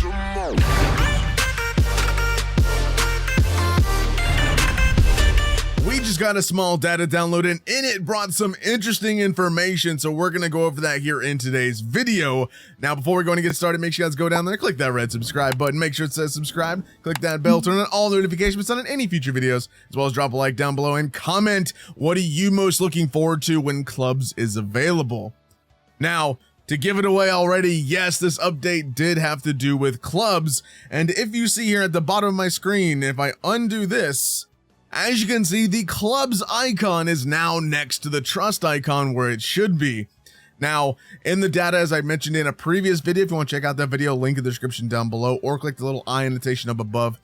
We just got a small data download and in it brought some interesting information, so we're going to go over that here in today's video. Now, before we're going to get started, make sure you guys go down there, click that red subscribe button, make sure it says subscribe, click that bell, turn on all notifications on any future videos, as well as drop a like down below and comment what are you most looking forward to when Clubs is available. Now, to give it away already, yes, this update did have to do with Clubs, and if you see here at the bottom of my screen, if I undo this, as you can see, the Clubs icon is now next to the Trust icon where it should be. Now, in the data, as I mentioned in a previous video, if you want to check out that video, link in the description down below, or click the little eye annotation up above.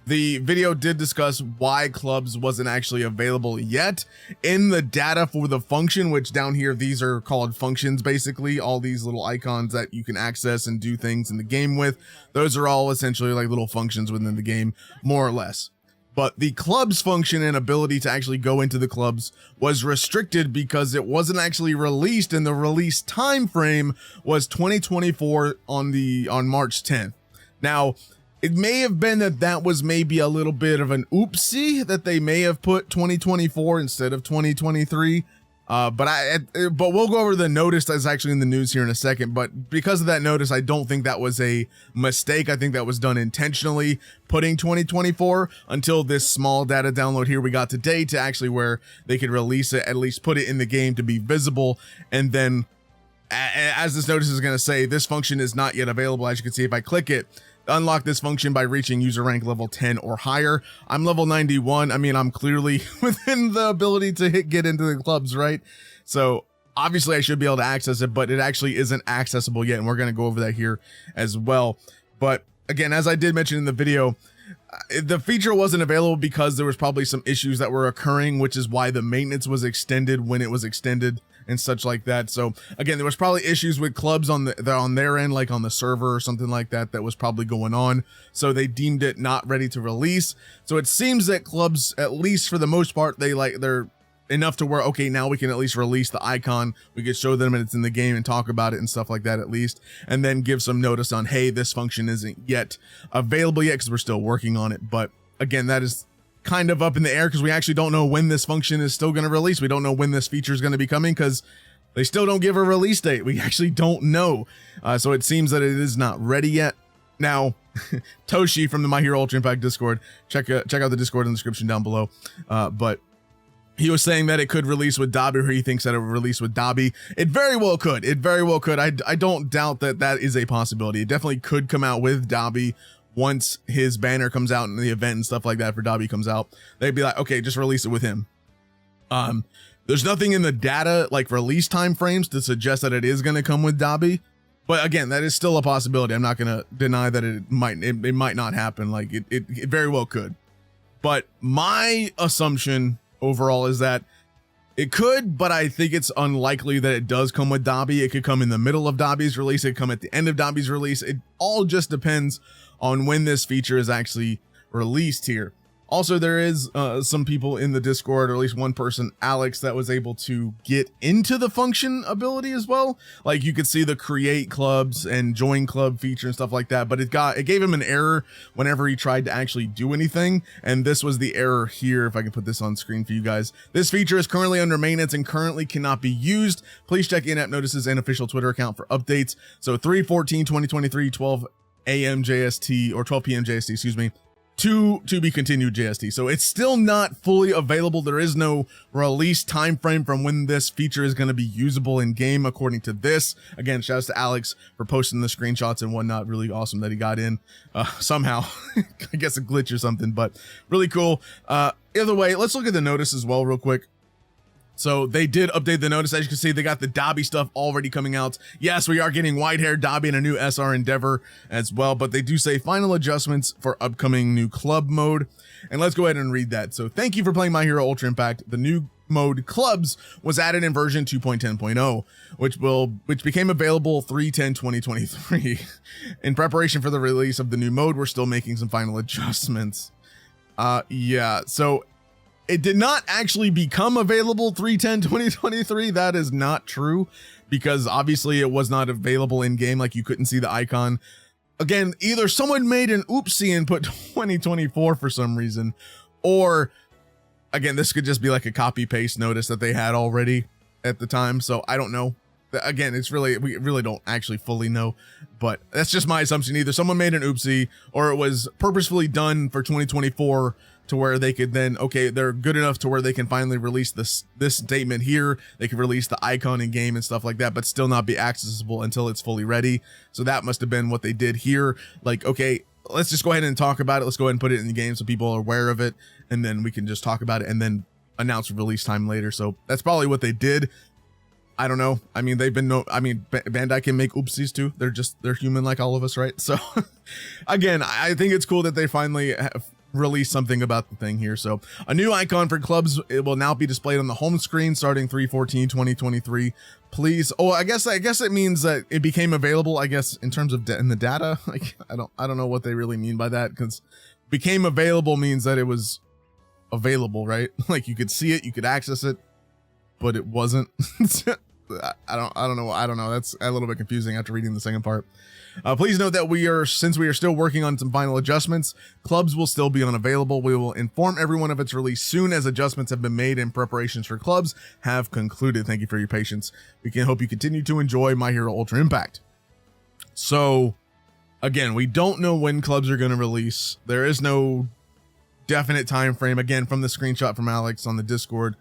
The video did discuss why Clubs wasn't actually available yet. In the data for the function, which down here, these are called functions, basically, all these little icons that you can access and do things in the game with, those are all essentially like little functions within the game, more or less. But the Clubs function and ability to actually go into the clubs was restricted because it wasn't actually released, and the release time frame was 2024 on March 10th. Now, it may have been that was maybe a little bit of an oopsie that they may have put 2024 instead of 2023. But we'll go over the notice that's actually in the news here in a second. But because of that notice, I don't think that was a mistake. I think that was done intentionally, putting 2024 until this small data download here we got today to actually where they could release it, at least put it in the game to be visible. And then as this notice is going to say, this function is not yet available. As you can see, if I click it, unlock this function by reaching user rank level 10 or higher. I'm level 91. I mean, I'm clearly within the ability to get into the clubs, right? So obviously I should be able to access it, but it actually isn't accessible yet. And we're going to go over that here as well. But again, as I did mention in the video, the feature wasn't available because there was probably some issues that were occurring, which is why the maintenance was extended when it was extended and such like that. So again, there was probably issues with Clubs on their end, like on the server or something like that was probably going on. So they deemed it not ready to release. So it seems that Clubs, at least for the most part, they're enough to where, okay, now we can at least release the icon. We could show them and it's in the game and talk about it and stuff like that at least. And then give some notice on, hey, this function isn't yet available yet because we're still working on it. But again, that is kind of up in the air because we actually don't know when this function is still going to release. We don't know when this feature is going to be coming because they still don't give a release date. We actually don't know. So it seems that it is not ready yet. Now, Toshi from the My Hero Ultra Impact Discord, check out the Discord in the description down below. But he was saying that it could release with Dabi, or he thinks that it would release with Dabi. It very well could. It very well could. I don't doubt that that is a possibility. It definitely could come out with Dabi. Once his banner comes out in the event and stuff like that for Dabi comes out, they'd be like, okay, just release it with him. There's nothing in the data like release time frames to suggest that it is going to come with Dabi, but again, that is still a possibility. I'm not going to deny that it might not happen. Like it very well could, but my assumption overall is that it could, but I think it's unlikely that it does come with Dabi. It could come in the middle of Dabi's release. It could come at the end of Dabi's release. It all just depends on when this feature is actually released here. Also, there is some people in the Discord, or at least one person, Alex, that was able to get into the function ability as well. Like you could see the create clubs and join club feature and stuff like that, but it gave him an error whenever he tried to actually do anything. And this was the error here. If I can put this on screen for you guys, this feature is currently under maintenance and currently cannot be used. Please check in-app notices and official Twitter account for updates. So 3/14/2023, 12 a.m. JST, or 12 p.m. JST, excuse me. To be continued JST. So it's still not fully available. There is no release time frame from when this feature is going to be usable in game according to this. Again, shout out to Alex for posting the screenshots and whatnot. Really awesome that he got in somehow. I guess a glitch or something, but really cool. Either way, let's look at the notice as well real quick. So they did update the notice. As you can see, they got the Dabi stuff already coming out. Yes, we are getting white-haired Dabi and a new SR Endeavor as well, but they do say final adjustments for upcoming new club mode. And let's go ahead and read that. So thank you for playing My Hero Ultra Impact. The new mode Clubs was added in version 2.10.0, which became available 3/10/2023. In preparation for the release of the new mode, we're still making some final adjustments. Yeah, so it did not actually become available 3/10/2023. That is not true, because obviously it was not available in game. Like, you couldn't see the icon again, either someone made an oopsie and put 2024 for some reason, or again, this could just be like a copy paste notice that they had already at the time. So I don't know. Again, we really don't actually fully know, but that's just my assumption. Either someone made an oopsie or it was purposefully done for 2024 to where they could then, okay, they're good enough to where they can finally release this statement here. They can release the icon in game and stuff like that, but still not be accessible until it's fully ready. So that must have been what they did here. Like, okay, let's just go ahead and talk about it. Let's go ahead and put it in the game so people are aware of it, and then we can just talk about it and then announce release time later. So that's probably what they did. I don't know. I mean, Bandai can make oopsies too. They're human like all of us, right? So again, I think it's cool that they finally have released something about the thing here. So a new icon for clubs, it will now be displayed on the home screen starting 3/14/2023. Please. Oh, I guess it means that it became available, I guess, in terms of in the data. Like, I don't know what they really mean by that, because became available means that it was available, right? Like you could see it, you could access it, but it wasn't. I don't know. That's a little bit confusing after reading the second part. Please note that since we are still working on some final adjustments, clubs will still be unavailable. We will inform everyone of its release soon as adjustments have been made and preparations for clubs have concluded. Thank you for your patience. We can hope you continue to enjoy My Hero Ultra Impact. So again, we don't know when clubs are going to release. There is no definite time frame. Again, from the screenshot from Alex on the Discord,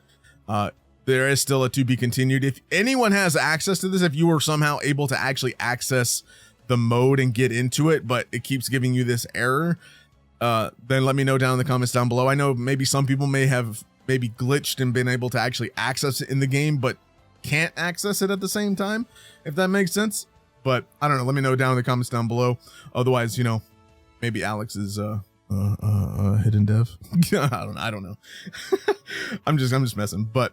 there is still a to be continued. If anyone has access to this, if you were somehow able to actually access the mode and get into it, but it keeps giving you this error, then let me know down in the comments down below. I know maybe some people may have glitched and been able to actually access it in the game, but can't access it at the same time, if that makes sense. But I don't know. Let me know down in the comments down below. Otherwise, you know, maybe Alex is hidden dev. I don't know. I'm just messing, but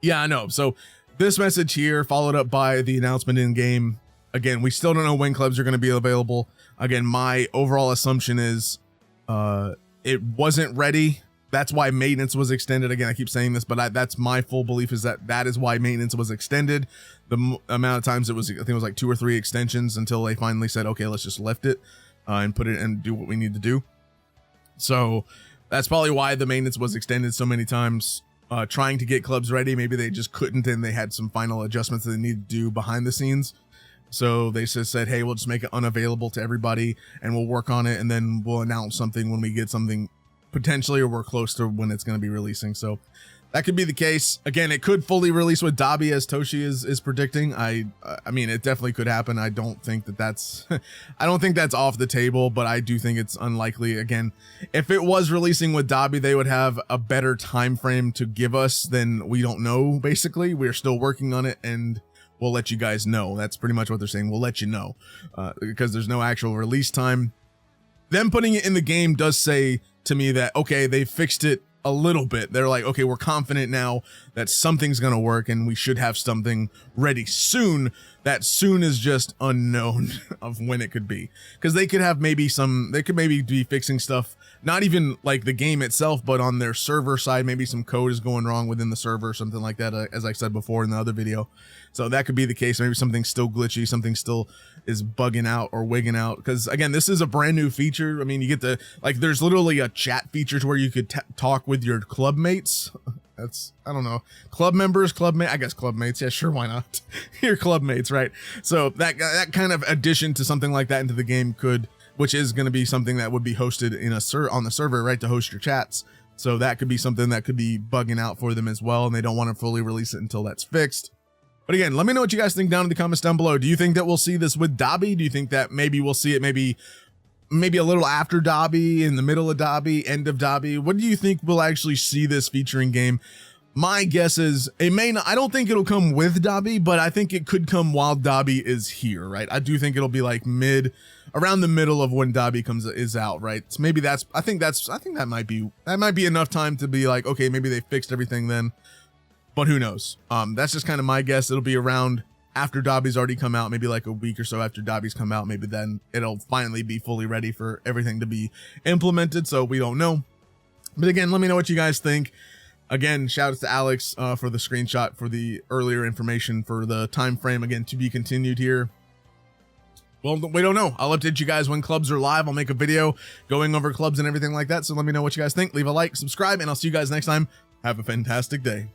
yeah, I know. So this message here followed up by the announcement in game. Again, we still don't know when clubs are going to be available. Again, my overall assumption is it wasn't ready. That's why maintenance was extended. Again, I keep saying this, but that's my full belief, is that is why maintenance was extended. The amount of times I think it was like 2 or 3 extensions until they finally said, okay, let's just lift it and put it and do what we need to do. So that's probably why the maintenance was extended so many times. Trying to get clubs ready. Maybe they just couldn't, and they had some final adjustments that they needed to do behind the scenes. So they just said, hey, we'll just make it unavailable to everybody and we'll work on it, and then we'll announce something when we get something potentially, or we're close to when it's going to be releasing. So that could be the case. Again, it could fully release with Dabi, as Toshi is predicting. I mean, it definitely could happen. I don't think that's I don't think that's off the table, but I do think it's unlikely. Again, if it was releasing with Dabi, they would have a better time frame to give us than we don't know. Basically, we're still working on it, and we'll let you guys know. That's pretty much what they're saying. We'll let you know, because there's no actual release time. Them putting it in the game does say to me that, okay, they fixed it a little bit. They're like, okay, we're confident now that something's going to work and we should have something ready soon. That soon is just unknown of when it could be, because they could have they could maybe be fixing stuff, not even like the game itself, but on their server side. Maybe some code is going wrong within the server or something like that, as I said before in the other video. So that could be the case. Maybe something's still glitchy, something still is bugging out or wigging out, because again, this is a brand new feature. I mean, you get the, like, there's literally a chat feature to where you could talk with your club mates. That's, I don't know, club members, I guess club mates. Yeah, sure, why not? Your club mates, right? So that kind of addition to something like that into the game which is going to be something that would be hosted in on the server, right, to host your chats. So that could be something that could be bugging out for them as well, and they don't want to fully release it until that's fixed. But again, let me know what you guys think down in the comments down below. Do you think that we'll see this with Dabi? Do you think that maybe we'll see it maybe a little after Dabi, in the middle of Dabi, end of Dabi? What do you think we'll actually see this feature in game? My guess is it may not. I don't think it'll come with Dabi, but I think it could come while Dabi is here, right? I do think it'll be like around the middle of when Dabi is out, right? So maybe I think that might be enough time to be like, okay, maybe they fixed everything then, but who knows? That's just kind of my guess. It'll be around after Dabi's already come out, maybe like a week or so after Dabi's come out. Maybe then it'll finally be fully ready for everything to be implemented. So we don't know. But again, let me know what you guys think. Again, shout out to Alex for the screenshot for the earlier information for the time frame. Again, to be continued here. Well, we don't know. I'll update you guys when clubs are live. I'll make a video going over clubs and everything like that. So let me know what you guys think. Leave a like, subscribe, and I'll see you guys next time. Have a fantastic day.